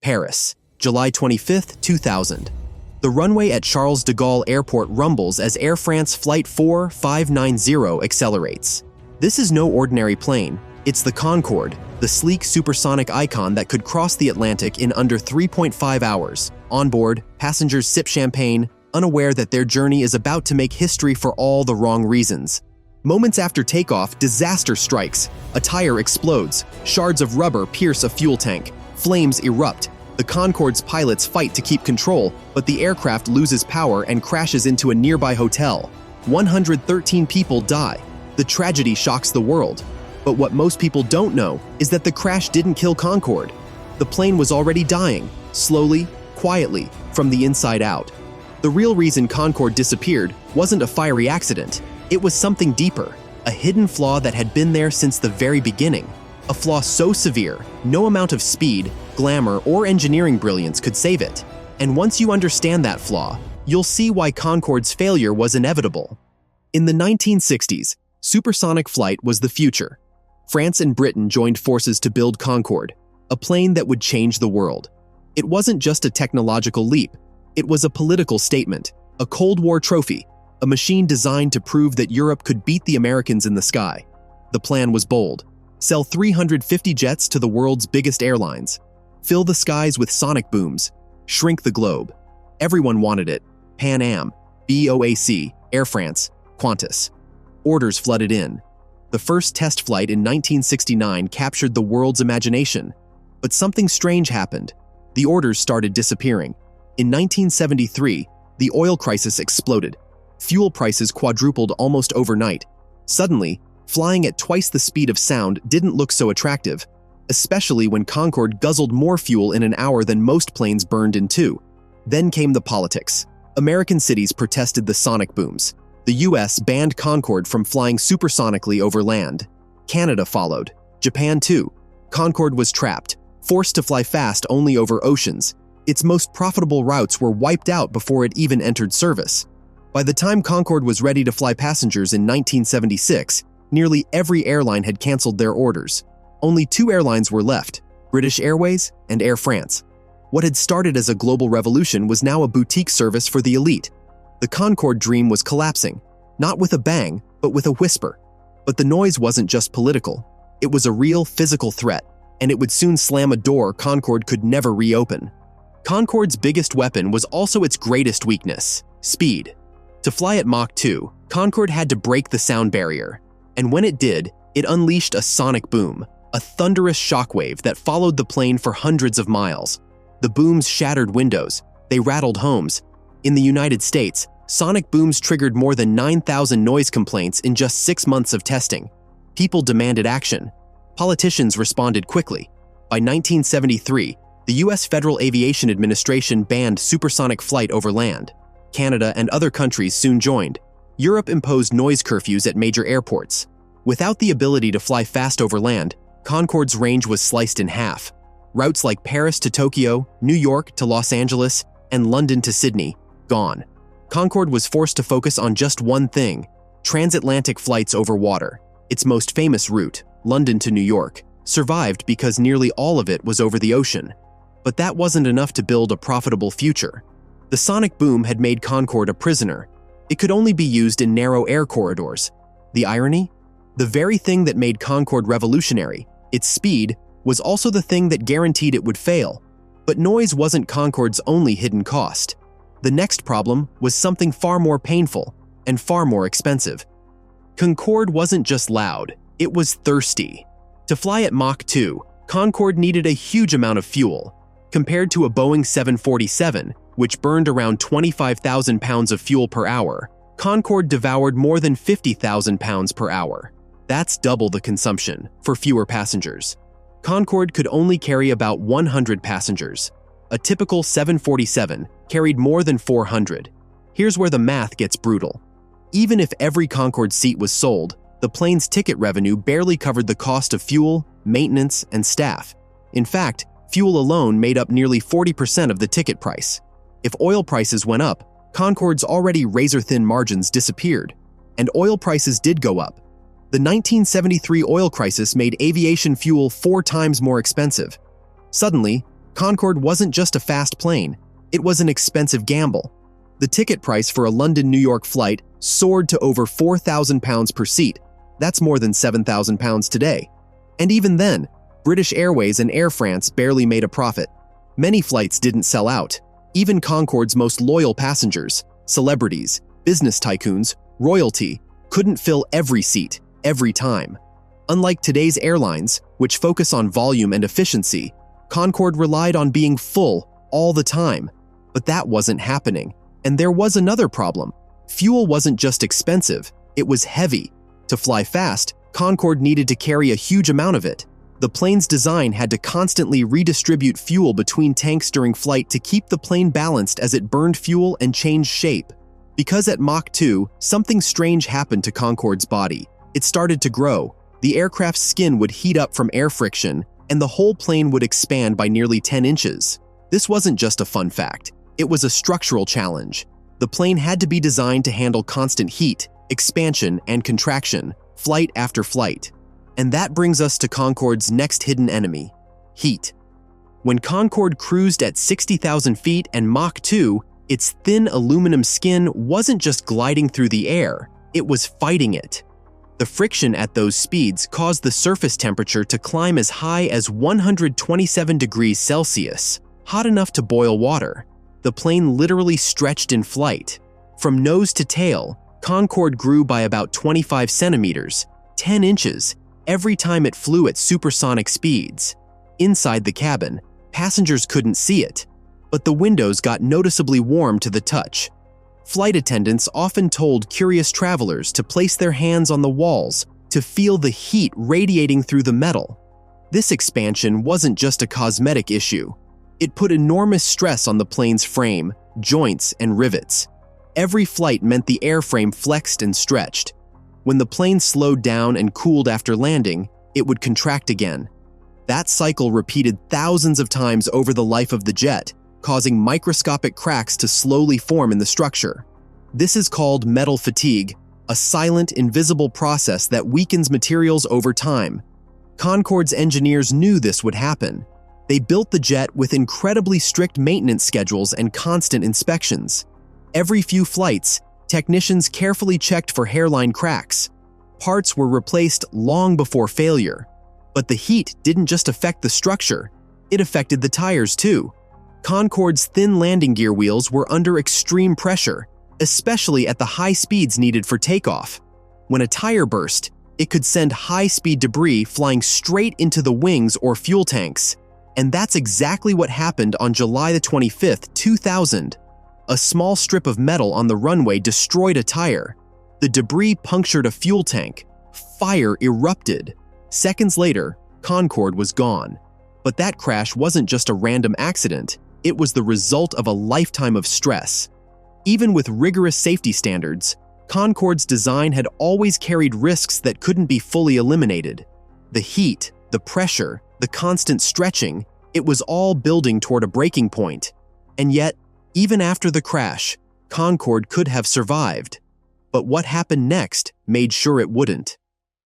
Paris, July 25, 2000. The runway at Charles de Gaulle Airport rumbles as Air France Flight 4590 accelerates. This is no ordinary plane. It's the Concorde, the sleek supersonic icon that could cross the Atlantic in under 3.5 hours. On board, passengers sip champagne, unaware that their journey is about to make history for all the wrong reasons. Moments after takeoff, disaster strikes. A tire explodes, shards of rubber pierce a fuel tank, flames erupt. The Concorde's pilots fight to keep control, but the aircraft loses power and crashes into a nearby hotel. 113 people die. The tragedy shocks the world. But what most people don't know is that the crash didn't kill Concorde. The plane was already dying, slowly, quietly, from the inside out. The real reason Concorde disappeared wasn't a fiery accident. It was something deeper, a hidden flaw that had been there since the very beginning. A flaw so severe, no amount of speed, glamour, or engineering brilliance could save it. And once you understand that flaw, you'll see why Concorde's failure was inevitable. In the 1960s, supersonic flight was the future. France and Britain joined forces to build Concorde, a plane that would change the world. It wasn't just a technological leap, it was a political statement, a Cold War trophy, a machine designed to prove that Europe could beat the Americans in the sky. The plan was bold. Sell 350 jets to the world's biggest airlines. Fill the skies with sonic booms. Shrink the globe. Everyone wanted it. Pan Am, BOAC, Air France, Qantas. Orders flooded in. The first test flight in 1969 captured the world's imagination. But something strange happened. The orders started disappearing. In 1973, the oil crisis exploded. Fuel prices quadrupled almost overnight. Suddenly, flying at twice the speed of sound didn't look so attractive, especially when Concorde guzzled more fuel in an hour than most planes burned in 2. Then came the politics. American cities protested the sonic booms. The US banned Concorde from flying supersonically over land. Canada followed. Japan too. Concorde was trapped, forced to fly fast only over oceans. Its most profitable routes were wiped out before it even entered service. By the time Concorde was ready to fly passengers in 1976, nearly every airline had canceled their orders. Only 2 airlines were left, British Airways and Air France. What had started as a global revolution was now a boutique service for the elite. The Concorde dream was collapsing, not with a bang, but with a whisper. But the noise wasn't just political. It was a real physical threat, and it would soon slam a door Concorde could never reopen. Concorde's biggest weapon was also its greatest weakness: speed. To fly at Mach 2, Concorde had to break the sound barrier. And when it did, it unleashed a sonic boom, a thunderous shockwave that followed the plane for hundreds of miles. The booms shattered windows, they rattled homes. In the United States, sonic booms triggered more than 9,000 noise complaints in just 6 months of testing. People demanded action. Politicians responded quickly. By 1973, the US Federal Aviation Administration banned supersonic flight over land. Canada and other countries soon joined. Europe imposed noise curfews at major airports. Without the ability to fly fast over land, Concorde's range was sliced in half. Routes like Paris to Tokyo, New York to Los Angeles, and London to Sydney, gone. Concorde was forced to focus on just one thing: transatlantic flights over water. Its most famous route, London to New York, survived because nearly all of it was over the ocean. But that wasn't enough to build a profitable future. The sonic boom had made Concorde a prisoner. It could only be used in narrow air corridors. The irony? The very thing that made Concorde revolutionary, its speed, was also the thing that guaranteed it would fail. But noise wasn't Concorde's only hidden cost. The next problem was something far more painful and far more expensive. Concorde wasn't just loud, it was thirsty. To fly at Mach 2, Concorde needed a huge amount of fuel. Compared to a Boeing 747, which burned around 25,000 pounds of fuel per hour, Concorde devoured more than 50,000 pounds per hour. That's double the consumption, for fewer passengers. Concorde could only carry about 100 passengers. A typical 747 carried more than 400. Here's where the math gets brutal. Even if every Concorde seat was sold, the plane's ticket revenue barely covered the cost of fuel, maintenance, and staff. In fact, fuel alone made up nearly 40% of the ticket price. If oil prices went up, Concorde's already razor-thin margins disappeared. And oil prices did go up. The 1973 oil crisis made aviation fuel 4 times more expensive. Suddenly, Concorde wasn't just a fast plane, it was an expensive gamble. The ticket price for a London-New York flight soared to over £4,000 per seat. That's more than £7,000 today. And even then, British Airways and Air France barely made a profit. Many flights didn't sell out. Even Concorde's most loyal passengers, celebrities, business tycoons, royalty, couldn't fill every seat, every time. Unlike today's airlines, which focus on volume and efficiency, Concorde relied on being full all the time. But that wasn't happening. And there was another problem. Fuel wasn't just expensive, it was heavy. To fly fast, Concorde needed to carry a huge amount of it. The plane's design had to constantly redistribute fuel between tanks during flight to keep the plane balanced as it burned fuel and changed shape. Because at Mach 2, something strange happened to Concorde's body. It started to grow. The aircraft's skin would heat up from air friction, and the whole plane would expand by nearly 10 inches. This wasn't just a fun fact. It was a structural challenge. The plane had to be designed to handle constant heat, expansion, and contraction, flight after flight. And that brings us to Concorde's next hidden enemy, heat. When Concorde cruised at 60,000 feet and Mach 2, its thin aluminum skin wasn't just gliding through the air, it was fighting it. The friction at those speeds caused the surface temperature to climb as high as 127 degrees Celsius, hot enough to boil water. The plane literally stretched in flight. From nose to tail, Concorde grew by about 25 centimeters, 10 inches, every time it flew at supersonic speeds. Inside the cabin, passengers couldn't see it, but the windows got noticeably warm to the touch. Flight attendants often told curious travelers to place their hands on the walls to feel the heat radiating through the metal. This expansion wasn't just a cosmetic issue. It put enormous stress on the plane's frame, joints, and rivets. Every flight meant the airframe flexed and stretched. When the plane slowed down and cooled after landing, it would contract again. That cycle repeated thousands of times over the life of the jet, causing microscopic cracks to slowly form in the structure. This is called metal fatigue, a silent, invisible process that weakens materials over time. Concorde's engineers knew this would happen. They built the jet with incredibly strict maintenance schedules and constant inspections. Every few flights, technicians carefully checked for hairline cracks. Parts were replaced long before failure. But the heat didn't just affect the structure, it affected the tires too. Concorde's thin landing gear wheels were under extreme pressure, especially at the high speeds needed for takeoff. When a tire burst, it could send high-speed debris flying straight into the wings or fuel tanks. And that's exactly what happened on July 25, 2000. A small strip of metal on the runway destroyed a tire. The debris punctured a fuel tank. Fire erupted. Seconds later, Concorde was gone. But that crash wasn't just a random accident. It was the result of a lifetime of stress. Even with rigorous safety standards, Concorde's design had always carried risks that couldn't be fully eliminated. The heat, the pressure, the constant stretching, it was all building toward a breaking point. And yet, even after the crash, Concorde could have survived. But what happened next made sure it wouldn't.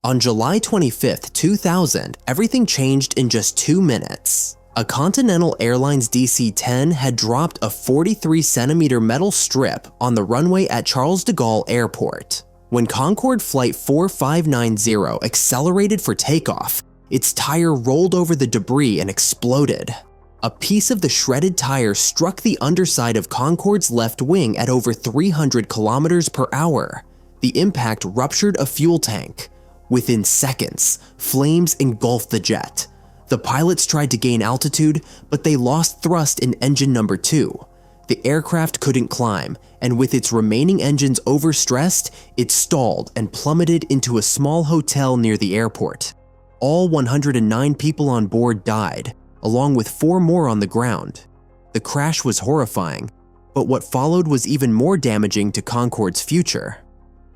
On July 25, 2000, everything changed in just 2 minutes. A Continental Airlines DC-10 had dropped a 43-centimeter metal strip on the runway at Charles de Gaulle Airport. When Concorde Flight 4590 accelerated for takeoff, its tire rolled over the debris and exploded. A piece of the shredded tire struck the underside of Concorde's left wing at over 300 kilometers per hour. The impact ruptured a fuel tank. Within seconds, flames engulfed the jet. The pilots tried to gain altitude, but they lost thrust in engine number 2. The aircraft couldn't climb, and with its remaining engines overstressed, it stalled and plummeted into a small hotel near the airport. All 109 people on board died, along with 4 more on the ground. The crash was horrifying, but what followed was even more damaging to Concorde's future.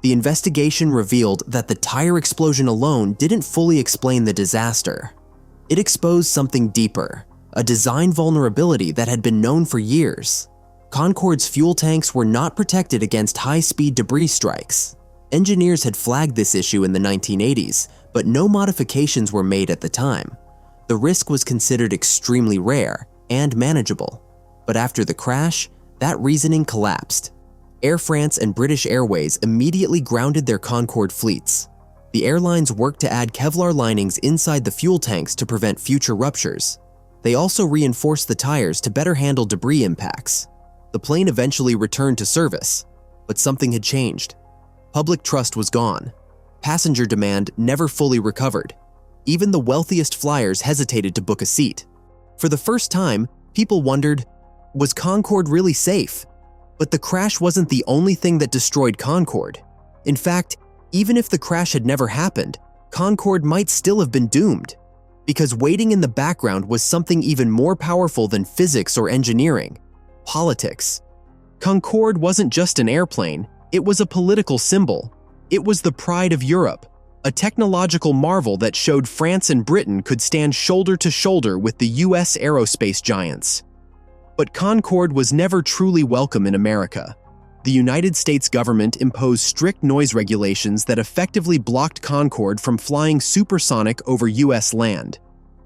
The investigation revealed that the tire explosion alone didn't fully explain the disaster. It exposed something deeper, a design vulnerability that had been known for years. Concorde's fuel tanks were not protected against high-speed debris strikes. Engineers had flagged this issue in the 1980s, but no modifications were made at the time. The risk was considered extremely rare, and manageable. But after the crash, that reasoning collapsed. Air France and British Airways immediately grounded their Concorde fleets. The airlines worked to add Kevlar linings inside the fuel tanks to prevent future ruptures. They also reinforced the tires to better handle debris impacts. The plane eventually returned to service, but something had changed. Public trust was gone. Passenger demand never fully recovered. Even the wealthiest flyers hesitated to book a seat. For the first time, people wondered, was Concorde really safe? But the crash wasn't the only thing that destroyed Concorde. In fact, even if the crash had never happened, Concorde might still have been doomed. Because waiting in the background was something even more powerful than physics or engineering: politics. Concorde wasn't just an airplane, it was a political symbol. It was the pride of Europe, a technological marvel that showed France and Britain could stand shoulder to shoulder with the US aerospace giants. But Concorde was never truly welcome in America. The United States government imposed strict noise regulations that effectively blocked Concorde from flying supersonic over US land.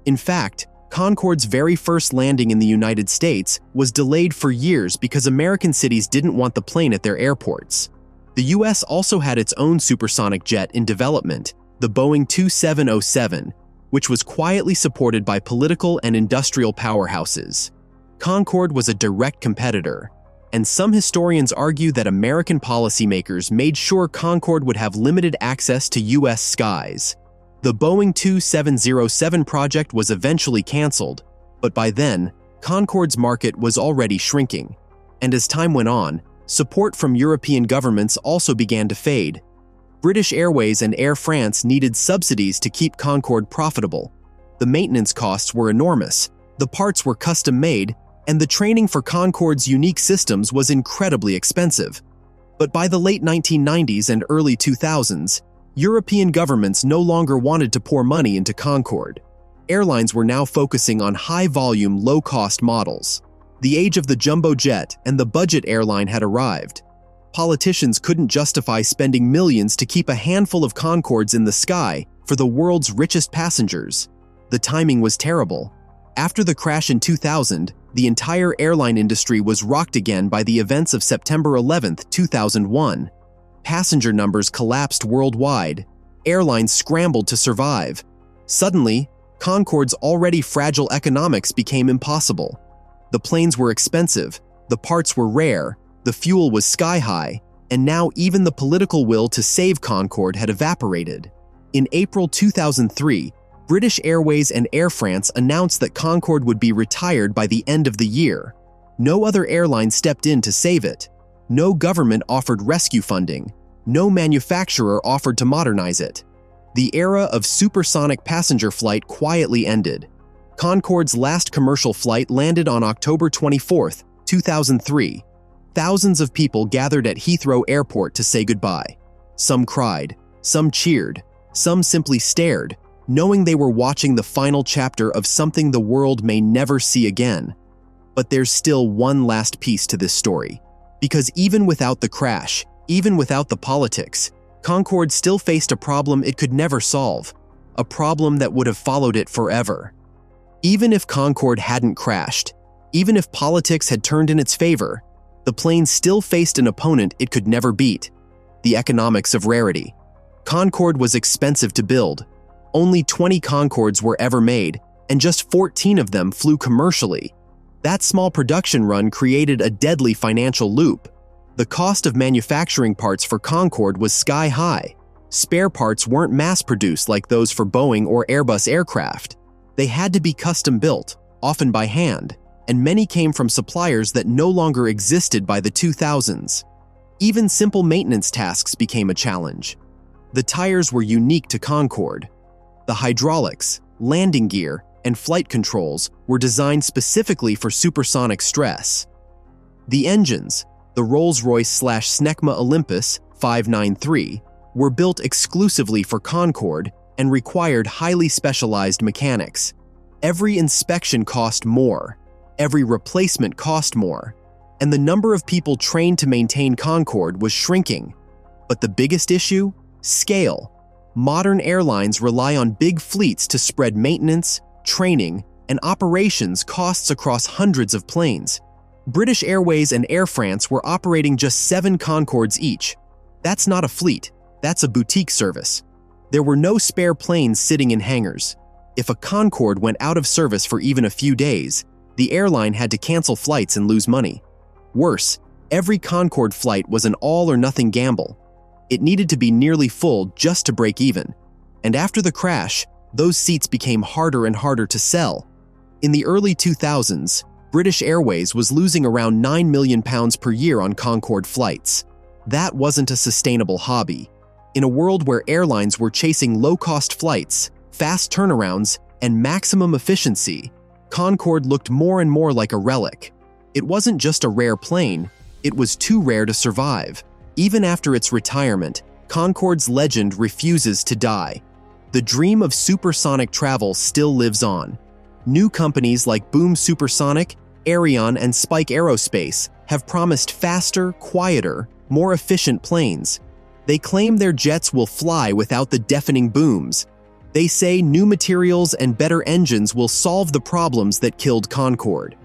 In fact, Concorde's very first landing in the United States was delayed for years because American cities didn't want the plane at their airports. The US also had its own supersonic jet in development, the Boeing 2707, which was quietly supported by political and industrial powerhouses. Concorde was a direct competitor, and some historians argue that American policymakers made sure Concorde would have limited access to US skies. The Boeing 2707 project was eventually canceled, but by then, Concorde's market was already shrinking. And as time went on, support from European governments also began to fade. British Airways and Air France needed subsidies to keep Concorde profitable. The maintenance costs were enormous, the parts were custom-made, and the training for Concorde's unique systems was incredibly expensive. But by the late 1990s and early 2000s, European governments no longer wanted to pour money into Concorde. Airlines were now focusing on high-volume, low-cost models. The age of the jumbo jet and the budget airline had arrived. Politicians couldn't justify spending millions to keep a handful of Concordes in the sky for the world's richest passengers. The timing was terrible. After the crash in 2000, the entire airline industry was rocked again by the events of September 11, 2001. Passenger numbers collapsed worldwide. Airlines scrambled to survive. Suddenly, Concorde's already fragile economics became impossible. The planes were expensive, the parts were rare, the fuel was sky-high, and now even the political will to save Concorde had evaporated. In April 2003, British Airways and Air France announced that Concorde would be retired by the end of the year. No other airline stepped in to save it. No government offered rescue funding. No manufacturer offered to modernize it. The era of supersonic passenger flight quietly ended. Concorde's last commercial flight landed on October 24, 2003. Thousands of people gathered at Heathrow Airport to say goodbye. Some cried, some cheered, some simply stared, knowing they were watching the final chapter of something the world may never see again. But there's still one last piece to this story. Because even without the crash, even without the politics, Concorde still faced a problem it could never solve, a problem that would have followed it forever. Even if Concorde hadn't crashed, even if politics had turned in its favor, the plane still faced an opponent it could never beat: the economics of rarity. Concorde was expensive to build. Only 20 Concordes were ever made, and just 14 of them flew commercially. That small production run created a deadly financial loop. The cost of manufacturing parts for Concorde was sky-high. Spare parts weren't mass-produced like those for Boeing or Airbus aircraft. They had to be custom-built, often by hand, and many came from suppliers that no longer existed by the 2000s. Even simple maintenance tasks became a challenge. The tires were unique to Concorde. The hydraulics, landing gear, and flight controls were designed specifically for supersonic stress. The engines, the Rolls-Royce/Snecma Olympus 593, were built exclusively for Concorde and required highly specialized mechanics. Every inspection cost more, every replacement cost more, and the number of people trained to maintain Concorde was shrinking. But the biggest issue? Scale. Modern airlines rely on big fleets to spread maintenance, training, and operations costs across hundreds of planes. British Airways and Air France were operating just 7 Concordes each. That's not a fleet, that's a boutique service. There were no spare planes sitting in hangars. If a Concorde went out of service for even a few days, the airline had to cancel flights and lose money. Worse, every Concorde flight was an all-or-nothing gamble. It needed to be nearly full just to break even. And after the crash, those seats became harder and harder to sell. In the early 2000s, British Airways was losing around £9 million per year on Concorde flights. That wasn't a sustainable hobby. In a world where airlines were chasing low-cost flights, fast turnarounds, and maximum efficiency, Concorde looked more and more like a relic. It wasn't just a rare plane, it was too rare to survive. Even after its retirement, Concorde's legend refuses to die. The dream of supersonic travel still lives on. New companies like Boom Supersonic, Ariane, and Spike Aerospace have promised faster, quieter, more efficient planes. They claim their jets will fly without the deafening booms. They say new materials and better engines will solve the problems that killed Concorde.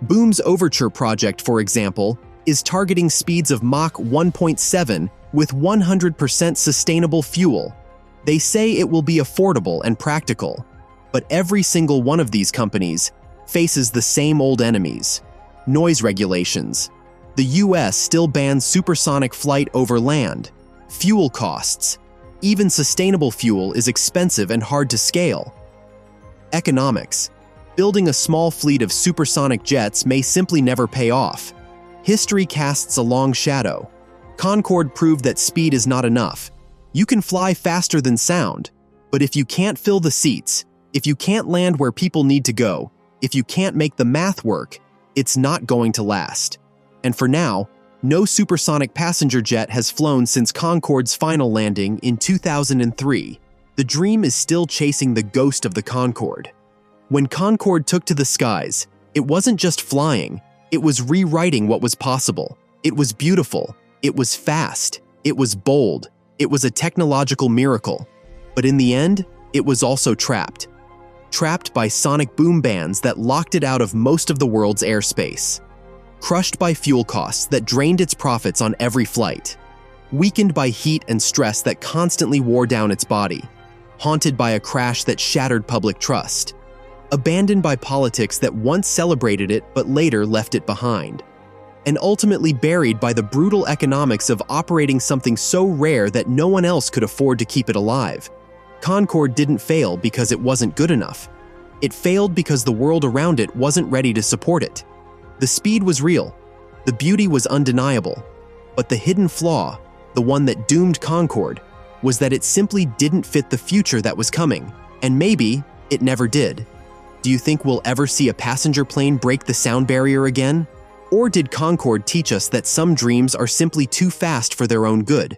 Boom's Overture project, for example, is targeting speeds of Mach 1.7 with 100% sustainable fuel. They say it will be affordable and practical. But every single one of these companies faces the same old enemies: noise regulations. The US still bans supersonic flight over land. Fuel costs. Even sustainable fuel is expensive and hard to scale. Economics. Building a small fleet of supersonic jets may simply never pay off. History casts a long shadow. Concorde proved that speed is not enough. You can fly faster than sound, but if you can't fill the seats, if you can't land where people need to go, if you can't make the math work, it's not going to last. And for now, no supersonic passenger jet has flown since Concorde's final landing in 2003. The dream is still chasing the ghost of the Concorde. When Concorde took to the skies, it wasn't just flying, it was rewriting what was possible. It was beautiful, it was fast, it was bold, it was a technological miracle. But in the end, it was also trapped. Trapped by sonic boom bands that locked it out of most of the world's airspace. Crushed by fuel costs that drained its profits on every flight. Weakened by heat and stress that constantly wore down its body. Haunted by a crash that shattered public trust. Abandoned by politics that once celebrated it but later left it behind. And ultimately buried by the brutal economics of operating something so rare that no one else could afford to keep it alive. Concorde didn't fail because it wasn't good enough. It failed because the world around it wasn't ready to support it. The speed was real, the beauty was undeniable, but the hidden flaw, the one that doomed Concorde, was that it simply didn't fit the future that was coming, and maybe it never did. Do you think we'll ever see a passenger plane break the sound barrier again? Or did Concorde teach us that some dreams are simply too fast for their own good?